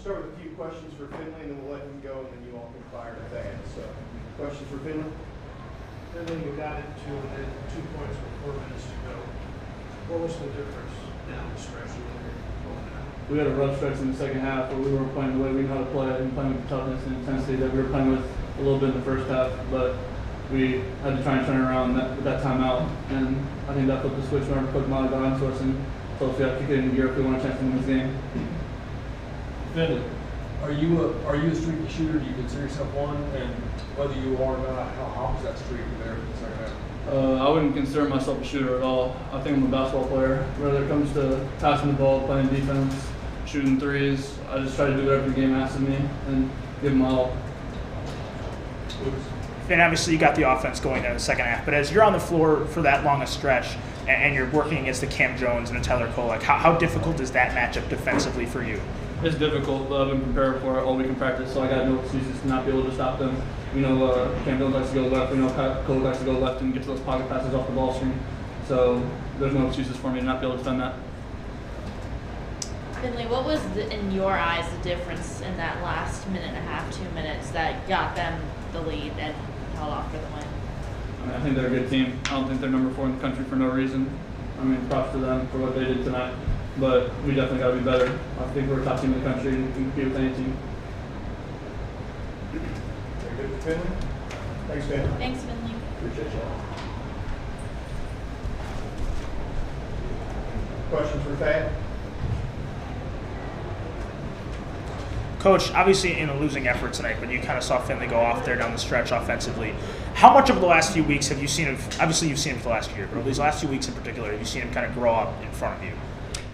start with a few questions for Finley, and then we'll let him go, and then you all can fire at that. So, questions for Finley? Finley, you got it to within 2 points with 4 minutes to go. What was the difference down the stretch you were going down? We had a rough stretch in the second half where we weren't playing the way we know how to play and playing with the toughness and intensity that we were playing with a little bit in the first half, but we had to try and turn around that timeout, and I think that flipped the switch whenever Coach Molly got onto us and told us we have to kick it into gear if we want a chance to win this game. Finley, are you a streaky shooter? Do you consider yourself one? And whether you are or not, how was that streak there in the second half? I wouldn't consider myself a shooter at all. I think I'm a basketball player. Whether it comes to passing the ball, playing defense, shooting threes, I just try to do whatever the game asks of me and give them my all. And obviously you got the offense going there in the second half, but as you're on the floor for that long a stretch and you're working against the Cam Jones and a Tyler Kolek, how difficult is that matchup defensively for you? It's difficult, but I've been prepared for it all week in practice, so I got no excuses to not be able to stop them. We know Cam Jones likes to go left, we know Kolek likes to go left and get to those pocket passes off the ball screen. So there's no excuses for me to not be able to defend that. Finley, what was, in your eyes, the difference in that last minute and a half, 2 minutes that got them the lead and held off for the win? I mean, I think they're a good team. I don't think they're number 4 in the country for no reason. I mean, props to them for what they did tonight. But we definitely got to be better. I think we're a top team in the country and can compete with any team. Very good, Finley. Thanks, Finley. Thanks, Finley. Appreciate y'all. Questions for Thad? Coach, obviously in a losing effort tonight, but you kind of saw Finley go off there down the stretch offensively. How much over the last few weeks have you seen him, obviously you've seen him for the last year, but these last 2 weeks in particular, have you seen him kind of grow up in front of you?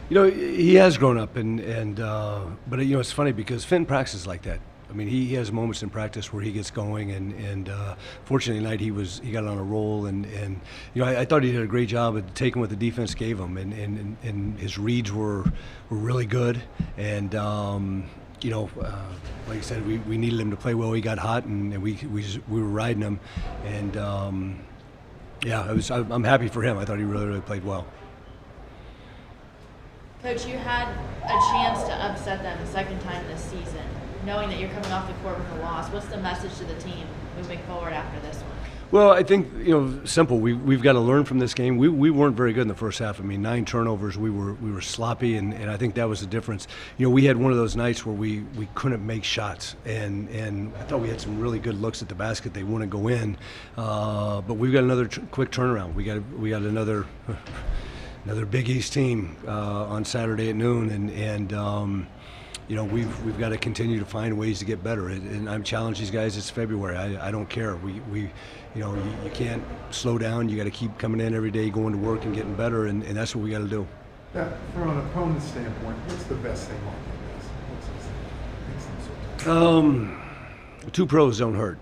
You know, he has grown up, but you know, it's funny because Finn practices like that. I mean, he has moments in practice where he gets going, and fortunately tonight he got on a roll, and you know, I thought he did a great job at taking what the defense gave him, and his reads were really good, and you know, like I said, we needed him to play well. He got hot, and we were riding him, and yeah, I'm happy for him. I thought he really played well. Coach, you had a chance to upset them the second time this season. Knowing that you're coming off the court with a loss, what's the message to the team moving forward after this one? Well, I think, you know, simple. We've got to learn from this game. We weren't very good in the first half. I mean, 9 turnovers. We were sloppy, and I think that was the difference. You know, we had one of those nights where we couldn't make shots, and I thought we had some really good looks at the basket. They wouldn't go in, but we've got another quick turnaround. We got another Big East team on Saturday at noon, and you know, we've got to continue to find ways to get better. And I'm challenging these guys. It's February. I don't care. You know, you can't slow down. You got to keep coming in every day, going to work and getting better, and that's what we got to do. Yeah, from an opponent's standpoint, what's the best thing Marquette does? 2 pros don't hurt.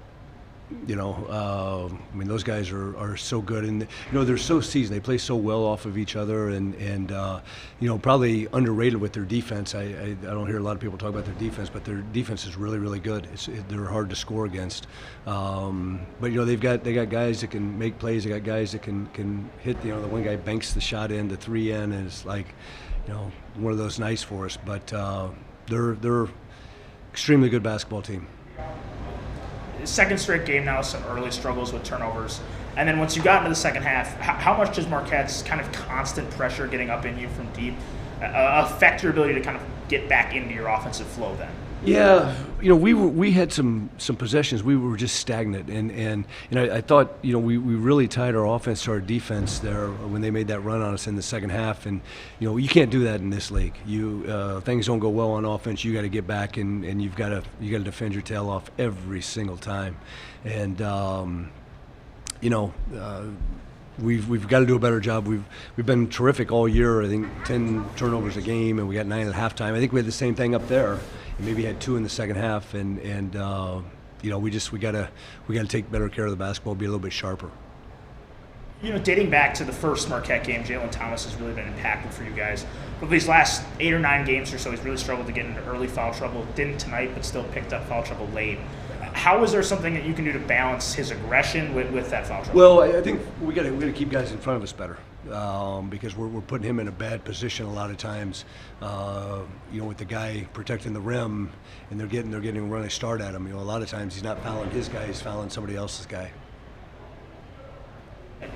You know, I mean, those guys are so good, and you know, they're so seasoned. They play so well off of each other, and you know, probably underrated with their defense. I don't hear a lot of people talk about their defense, but their defense is really good. They're hard to score against. But you know, they got guys that can make plays. They got guys that can hit. You know, the one guy banks the shot in, the 3 in, and it's like, you know, one of those nights for us. But they're extremely good basketball team. Second straight game now, some early struggles with turnovers. And then once you got into the second half, how much does Marquette's kind of constant pressure getting up in you from deep affect your ability to kind of get back into your offensive flow then? Yeah, you know, we had some possessions. We were just stagnant, and you know, I thought, you know, we really tied our offense to our defense there when they made that run on us in the second half. And you know, you can't do that in this league. Things don't go well on offense. You got to get back, and you got to defend your tail off every single time. And you know, we've got to do a better job. We've been terrific all year. I think 10 turnovers a game, and we got 9 at halftime. I think we had the same thing up there. Maybe had 2 in the second half, and you know, we gotta take better care of the basketball, be a little bit sharper. You know, dating back to the first Marquette game, Jalen Thomas has really been impactful for you guys. But these last 8 or 9 games or so, he's really struggled to get into early foul trouble. Didn't tonight, but still picked up foul trouble late. How is there something that you can do to balance his aggression with that foul trouble? Well, I think we got to keep guys in front of us better. because we're putting him in a bad position a lot of times. With the guy protecting the rim, and they're getting a running start at him. A lot of times he's not fouling his guy; he's fouling somebody else's guy.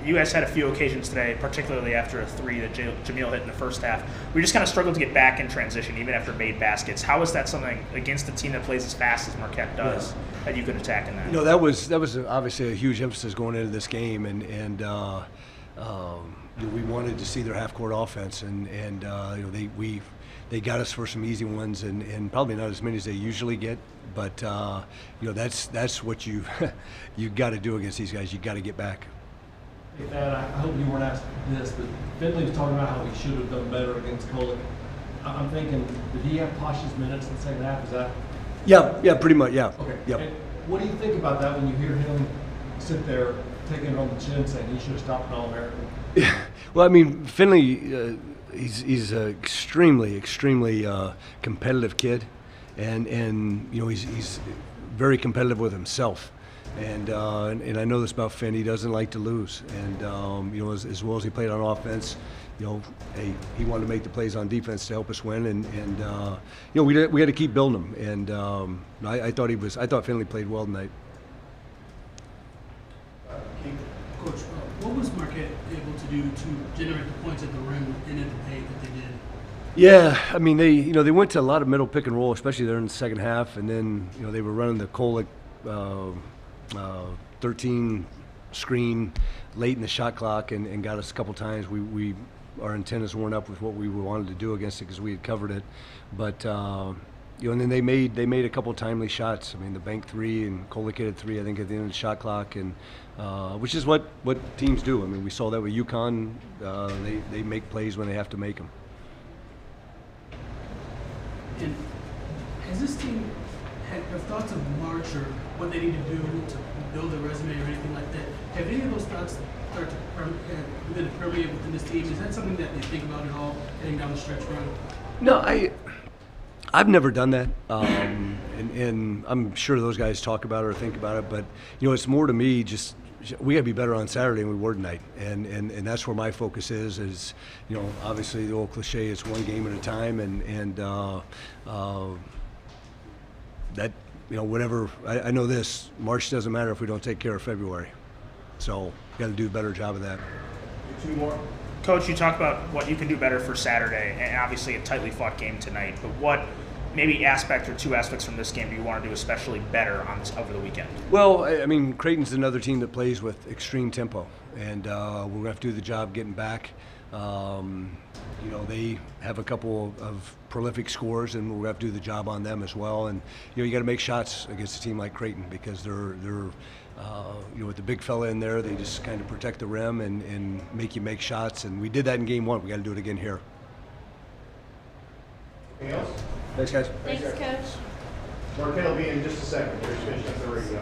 You guys had a few occasions today, particularly after a three that Jamil hit in the first half. We just kind of struggled to get back in transition, even after made baskets. How is that something against a team that plays as fast as Marquette does that you could attack in that? That was obviously a huge emphasis going into this game, and we wanted to see their half-court offense, and they got us for some easy ones, and probably not as many as they usually get. But that's what you got to do against these guys. You got to get back. Hey, Thad, I hope you weren't asked this, but Finley was talking about how he should have done better against Kolick. I'm thinking, did he have Posh's minutes in the second half? Is that? Yeah, pretty much, yeah. Okay. Yep. And what do you think about that when you hear him sit there taking it on the chin saying he should have stopped an All-American? Yeah. Well, Finley, he's an extremely competitive kid, and he's very competitive with himself. And I know this about Finn. He doesn't like to lose. And as well as he played on offense, he wanted to make the plays on defense to help us win. And we had to keep building him. And I thought Finley played well tonight. Coach, what was Marquette able to do to generate the points at the rim and at the paint that they did? Yeah, they went to a lot of middle pick and roll, especially there in the second half. And then they were running the Kolick 13 screen late in the shot clock and got us a couple times. Our antennas weren't up with what we wanted to do against it because we had covered it. But and then they made a couple timely shots. The bank three and Kolick hit a three, I think, at the end of the shot clock, and which is what teams do. We saw that with UConn. They make plays when they have to make them. And has this team have thoughts of March or what they need to do to build a resume or anything like that? Have any of those thoughts start to begin to permeate within this team? Is that something that they think about at all heading down the stretch run? No, I've never done that, and I'm sure those guys talk about it or think about it. But it's more to me just we got to be better on Saturday than we were tonight, and that's where my focus is obviously the old cliche, it's one game at a time, and that whatever I know this March doesn't matter if we don't take care of February, so we got to do a better job of that. Two more. Coach, you talk about what you can do better for Saturday, and obviously a tightly fought game tonight, but what maybe aspect or two aspects from this game do you want to do especially better on this over the weekend? Well, Creighton's another team that plays with extreme tempo, and we're going to have to do the job getting back. They have a couple of prolific scores, and we're going to have to do the job on them as well. And you got to make shots against a team like Creighton because they're with the big fella in there, they just kind of protect the rim and make you make shots. And we did that in game one. We got to do it again here. Anything else? Thanks, guys. Thanks, Coach. Marquette will be in just a second. They're just finishing up the radio.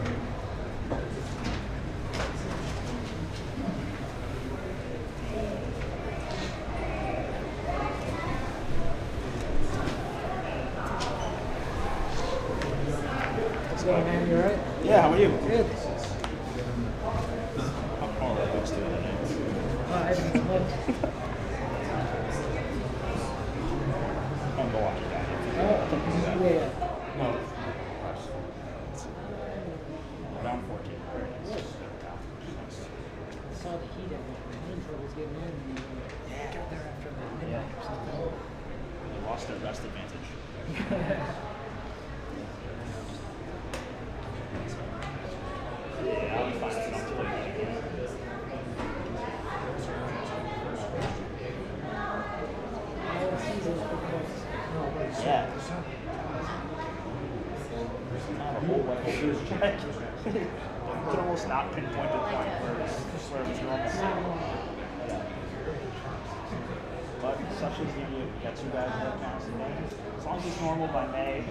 What's going on, you all right? Yeah, how are you? Good. Everything's good. Yeah. No. Round 14. Saw the heat of it. Troubles getting in. Yeah. Got there after midnight or something. They lost their rest advantage. Yeah, I'll be fine. I don't have to play that again. Yeah. Not a whole lot of shoes check. You could almost not pinpoint the point where it's normal. But such as you got two guys that counts today. As long as it's normal by May.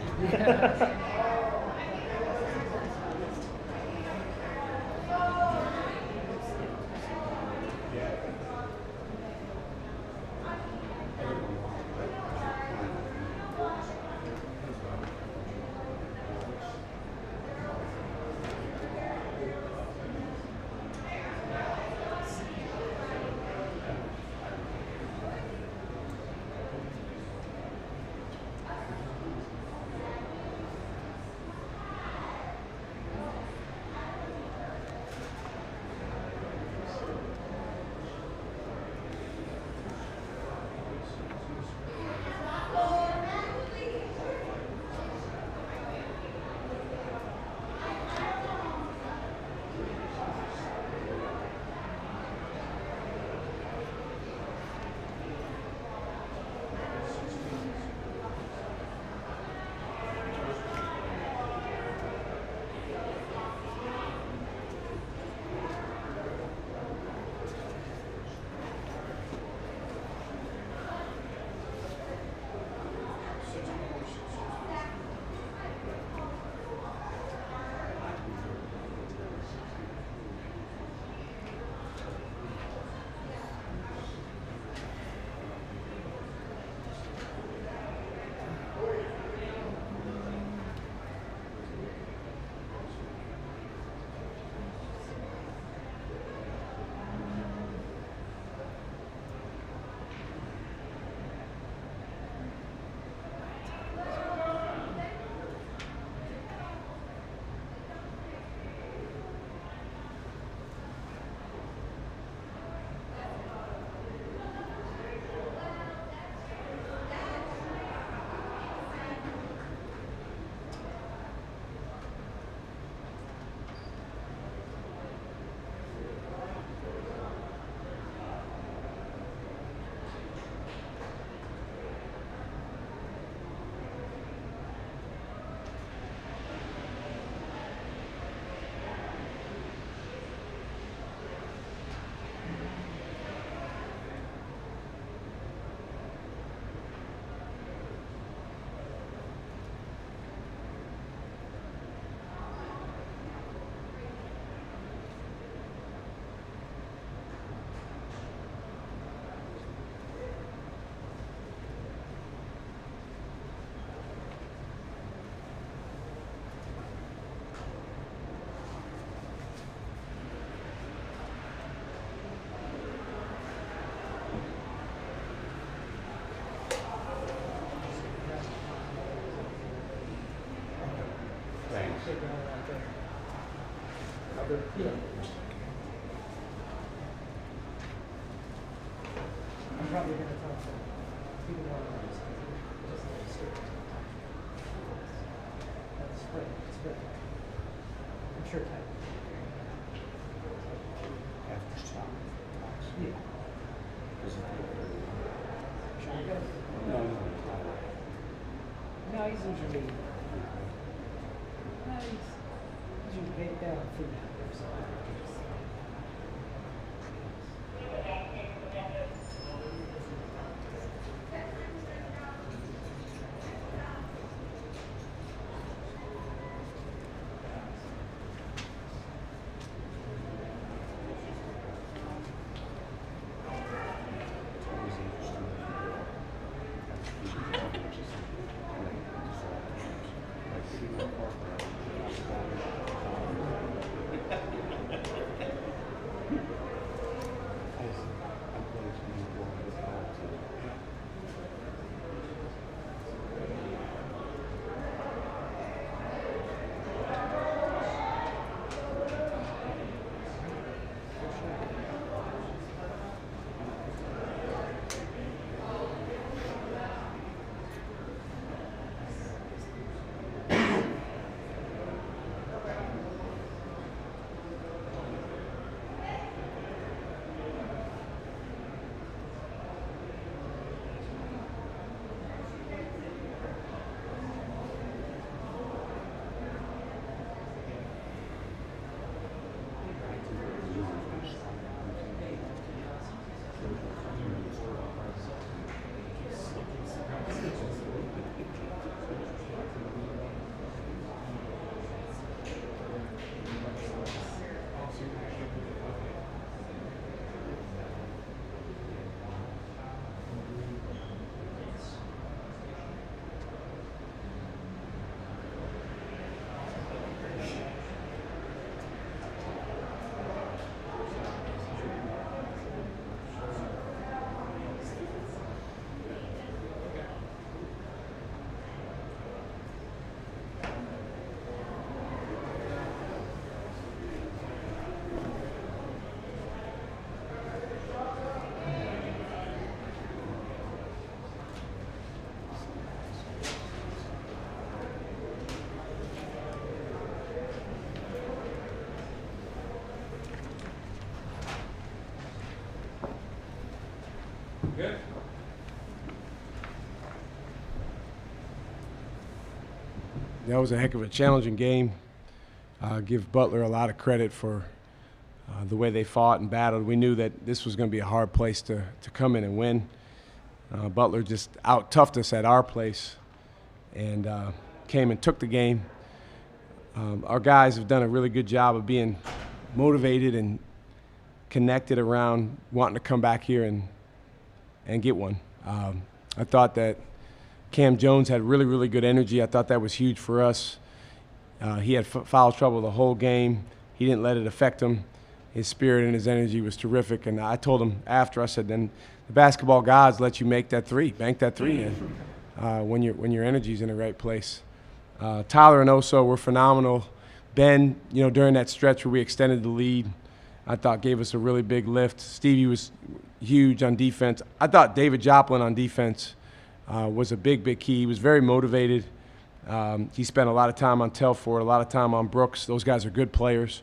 take it all right there. Yeah. I'm probably going to talk to people more than this. Just like straight. That's spread. Spread. I'm sure tight. Yeah. Sean goes? No, he's usually. No, he's usually paid down food out there, so. Good. That was a heck of a challenging game. Give Butler a lot of credit for the way they fought and battled. We knew that this was going to be a hard place to come in and win. Butler just out-toughed us at our place and came and took the game. Our guys have done a really good job of being motivated and connected around wanting to come back here and get one. I thought that Cam Jones had really, really good energy. I thought that was huge for us. He had foul trouble the whole game. He didn't let it affect him. His spirit and his energy was terrific. And I told him after, I said, then the basketball gods let you make that three, bank that three in when your energy's in the right place. Tyler and Oso were phenomenal. Ben, during that stretch where we extended the lead, I thought gave us a really big lift. Stevie was huge on defense. I thought David Joplin on defense was a big, big key. He was very motivated. He spent a lot of time on Telford, a lot of time on Brooks. Those guys are good players.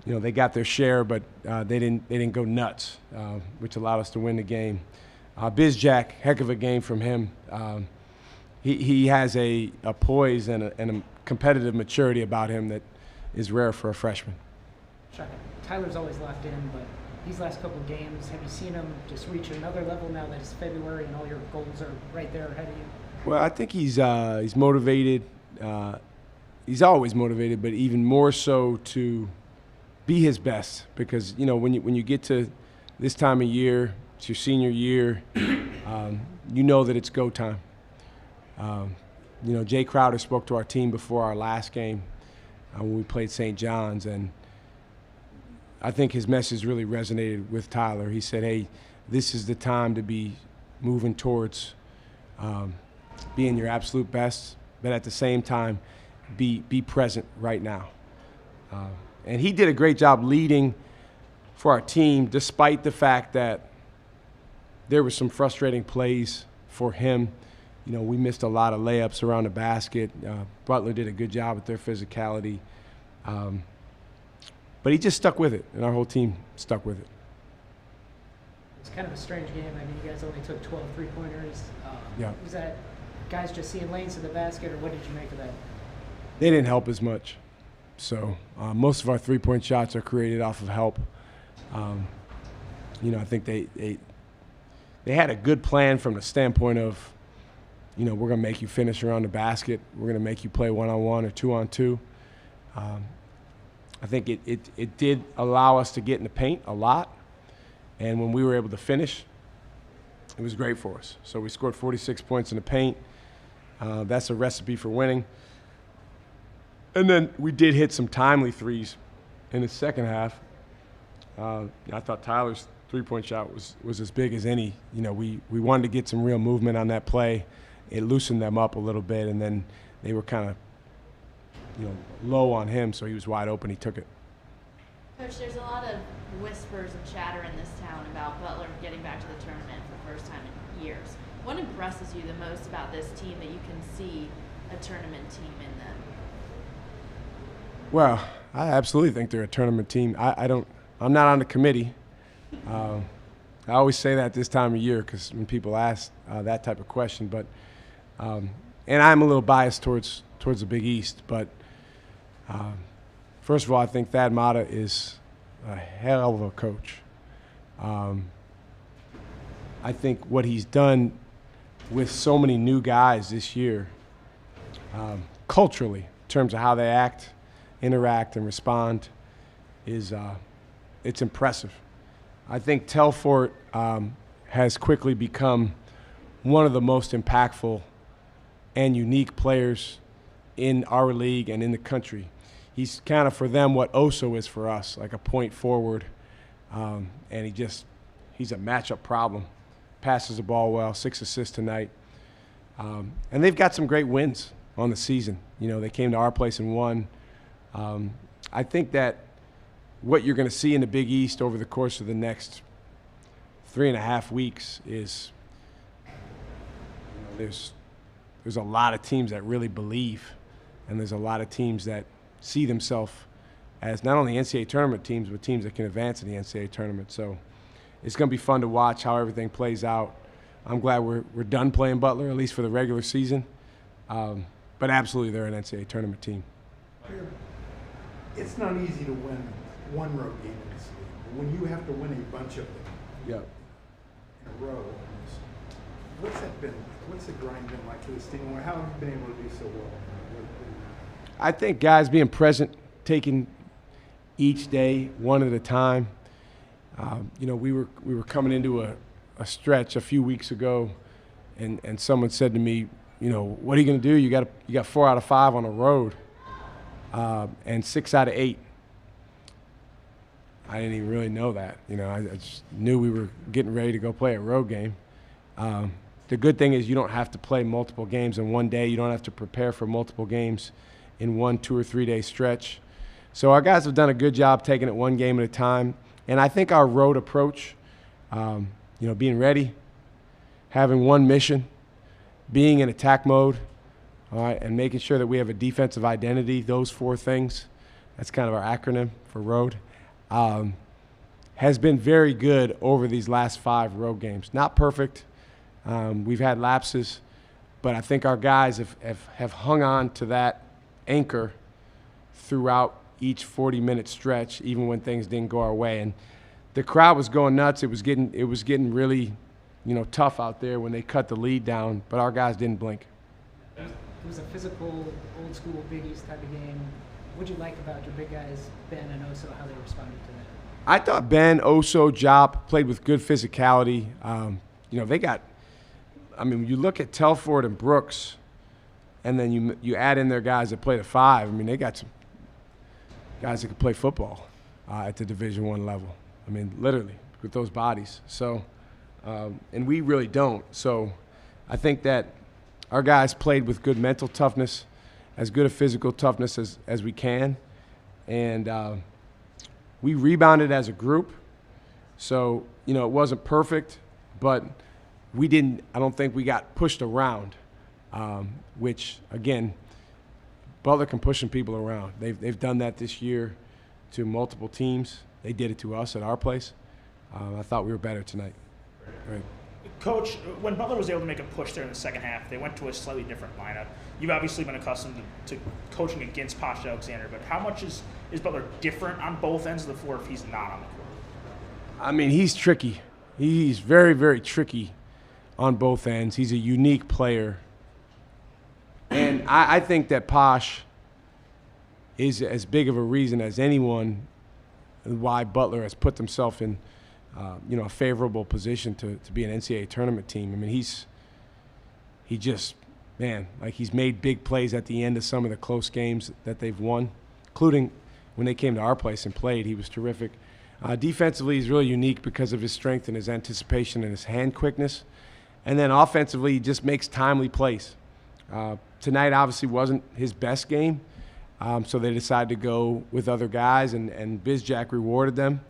They got their share, but they didn't go nuts, which allowed us to win the game. Bizjack, heck of a game from him. He has a poise and a competitive maturity about him that is rare for a freshman. Sure. Tyler's always locked in, but these last couple of games, have you seen him just reach another level now that it's February and all your goals are right there ahead of you? Well, I think he's motivated. He's always motivated, but even more so to be his best, because when you get to this time of year, it's your senior year, you know that it's go time. Jay Crowder spoke to our team before our last game when we played St. John's, and I think his message really resonated with Tyler. He said, hey, this is the time to be moving towards being your absolute best, but at the same time, be present right now. And he did a great job leading for our team, despite the fact that there were some frustrating plays for him. You know, we missed a lot of layups around the basket. Butler did a good job with their physicality. But he just stuck with it, and our whole team stuck with it. It's kind of a strange game. I mean, you guys only took 12 three-pointers. Yeah. Was that guys just seeing lanes to the basket, or what did you make of that? They didn't help as much. So most of our three-point shots are created off of help. You know, I think they had a good plan from the standpoint of, you know, we're going to make you finish around the basket. We're going to make you play one-on-one or two-on-two. I think it did allow us to get in the paint a lot. And when we were able to finish, it was great for us. So we scored 46 points in the paint. That's a recipe for winning. And then we did hit some timely threes in the second half. I thought Tyler's three-point shot was as big as any. You know, we wanted to get some real movement on that play. It loosened them up a little bit, and then they were kind of, you know, low on him, so he was wide open. He took it. Coach, there's a lot of whispers and chatter in this town about Butler getting back to the tournament for the first time in years. What impresses you the most about this team that you can see a tournament team in them? Well, I absolutely think they're a tournament team. I'm not on the committee. I always say that this time of year because when people ask that type of question, but and I'm a little biased towards the Big East, but first of all, I think Thad Matta is a hell of a coach. I think what he's done with so many new guys this year, culturally, in terms of how they act, interact, and respond, is it's impressive. I think Telfort has quickly become one of the most impactful and unique players in our league and in the country. He's kind of for them what Oso is for us, like a point forward, and he's a matchup problem. Passes the ball well, 6 assists tonight. And they've got some great wins on the season. You know, they came to our place and won. I think that what you're going to see in the Big East over the course of the next 3.5 weeks is, you know, there's a lot of teams that really believe, and there's a lot of teams that see themselves as not only NCAA tournament teams, but teams that can advance in the NCAA tournament. So it's going to be fun to watch how everything plays out. I'm glad we're done playing Butler, at least for the regular season. But absolutely, they're an NCAA tournament team. It's not easy to win one road game in this league. When you have to win a bunch of them in a row, what's that been? What's the grind been like for this team? How have you been able to do so well? I think guys being present, taking each day one at a time. You know, we were coming into a stretch a few weeks ago, and someone said to me, you know, what are you going to do? You got 4 out of 5 on the road, and 6 out of 8. I didn't even really know that. You know, I just knew we were getting ready to go play a road game. The good thing is you don't have to play multiple games in one day. You don't have to prepare for multiple games in 1, 2, or 3 day stretch. So our guys have done a good job taking it one game at a time. And I think our road approach, you know, being ready, having one mission, being in attack mode, all right, and making sure that we have a defensive identity, those 4 things, that's kind of our acronym for road, has been very good over these last 5 road games. Not perfect. We've had lapses, but I think our guys have hung on to that anchor throughout each 40-minute stretch, even when things didn't go our way. And the crowd was going nuts. It was getting really, you know, tough out there when they cut the lead down, but our guys didn't blink. It was a physical, old-school Big East type of game. What did you like about your big guys, Ben and Oso, how they responded to that? I thought Ben, Oso, Jop played with good physicality. You know, they got – I mean, when you look at Telfort and Brooks, and then you add in their guys that play the 5, I mean, they got some guys that can play football at the Division I level. I mean, literally, with those bodies. So, and we really don't. So I think that our guys played with good mental toughness as good a physical toughness as we can. And we rebounded as a group. So, you know, it wasn't perfect, but I don't think we got pushed around, which, again, Butler can push some people around. They've done that this year to multiple teams. They did it to us at our place. I thought we were better tonight. Right. Coach, when Butler was able to make a push there in the second half, they went to a slightly different lineup. You've obviously been accustomed to coaching against Posh Alexander, but how much is Butler different on both ends of the floor if he's not on the court? I mean, he's tricky. He's very, very tricky on both ends. He's a unique player. And I think that Posh is as big of a reason as anyone why Butler has put himself in a favorable position to be an NCAA tournament team. I mean, he just, man, like he's made big plays at the end of some of the close games that they've won, including when they came to our place and played. He was terrific. Defensively, he's really unique because of his strength and his anticipation and his hand quickness. And then offensively, he just makes timely plays. Tonight obviously wasn't his best game, so they decided to go with other guys, and Bizjack rewarded them.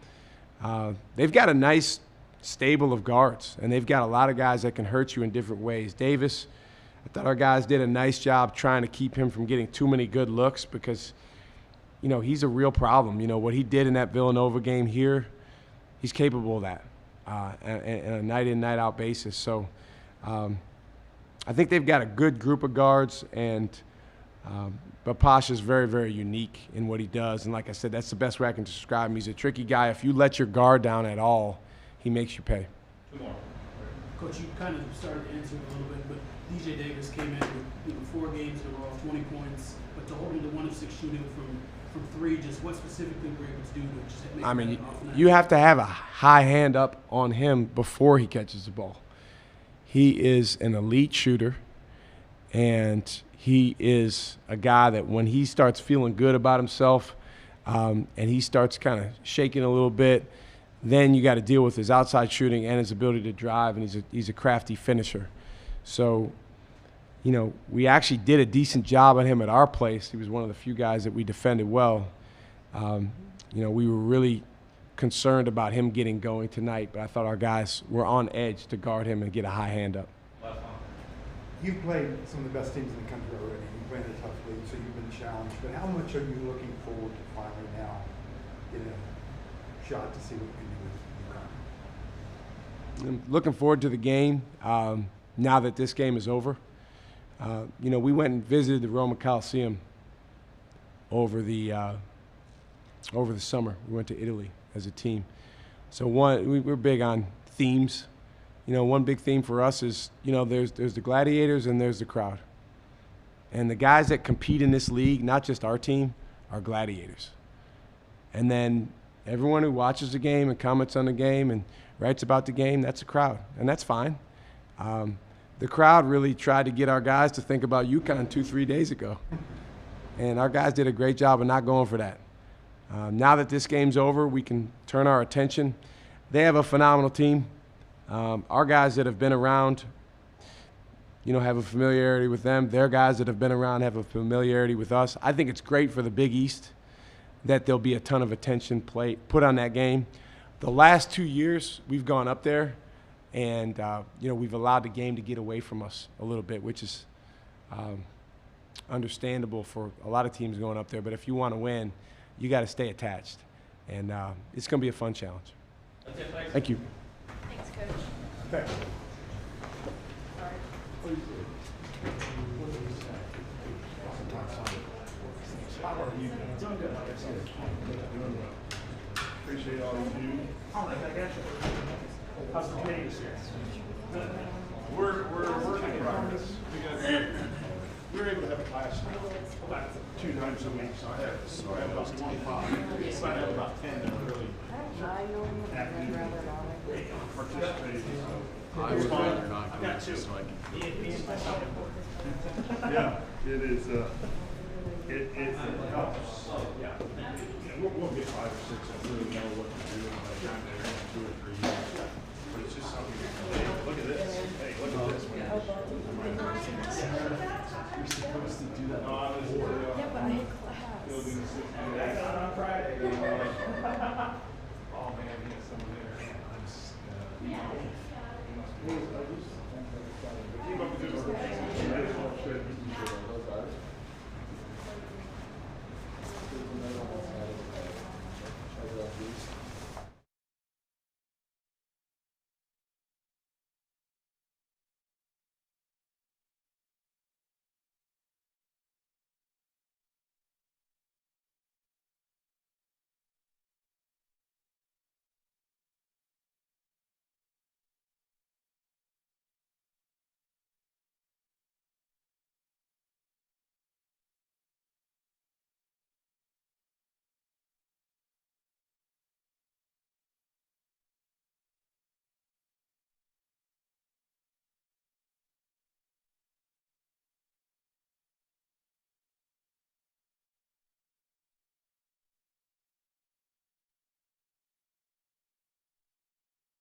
They've got a nice stable of guards, and they've got a lot of guys that can hurt you in different ways. Davis, I thought our guys did a nice job trying to keep him from getting too many good looks because, you know, he's a real problem. You know, what he did in that Villanova game here, he's capable of that on a night-in, night-out basis. So I think they've got a good group of guards, but Posh is very, very unique in what he does. And like I said, that's the best way I can describe him. He's a tricky guy. If you let your guard down at all, he makes you pay. Coach, you kind of started to answer it a little bit, but DJ Davis came in with 4 games in a row, 20 points, but to hold him to 1 of 6 shooting from 3, just what specifically were you able to do to just make that off night? You have to have a high hand up on him before he catches the ball. He is an elite shooter, and he is a guy that when he starts feeling good about himself and he starts kind of shaking a little bit, then you got to deal with his outside shooting and his ability to drive, and he's a crafty finisher. So, you know, we actually did a decent job on him at our place. He was one of the few guys that we defended well. You know, we were really concerned about him getting going tonight, but I thought our guys were on edge to guard him and get a high hand up. You've played some of the best teams in the country already. You played in a tough league, so you've been challenged. But how much are you looking forward to finally now getting a shot to see what you can do with UConn? I'm looking forward to the game now that this game is over. You know, we went and visited the Roman Coliseum over the summer. We went to Italy as a team. So we're big on themes. You know, one big theme for us is, you know, there's the gladiators and there's the crowd. And the guys that compete in this league, not just our team, are gladiators. And then everyone who watches the game and comments on the game and writes about the game, that's a crowd, and that's fine. The crowd really tried to get our guys to think about UConn 2-3 days ago. And our guys did a great job of not going for that. Now that this game's over, we can turn our attention. They have a phenomenal team. Our guys that have been around, you know, have a familiarity with them. Their guys that have been around have a familiarity with us. I think it's great for the Big East that there'll be a ton of attention put on that game. The last 2 years, we've gone up there, and you know, we've allowed the game to get away from us a little bit, which is understandable for a lot of teams going up there. But if you want to win, you got to stay attached, and it's going to be a fun challenge. Thank you. Thanks, Coach. Thanks. Appreciate all of you. How's the committee this year? We're in progress. We were able to have a class 2 times a week, so I have about 25. So I have about 10 that are really active participating. I would rather not I've got 2. so I can Yeah, it is. It helps. Yeah, we'll get 5 or 6 that really know what to do by the time they're in 2 or 3 years. But it's just something. Hey, look at this. Hey, look at this. You're supposed to do that. No, I was. Yeah, but I had class. On Friday. Oh man, he has someone there. Keep up the good work.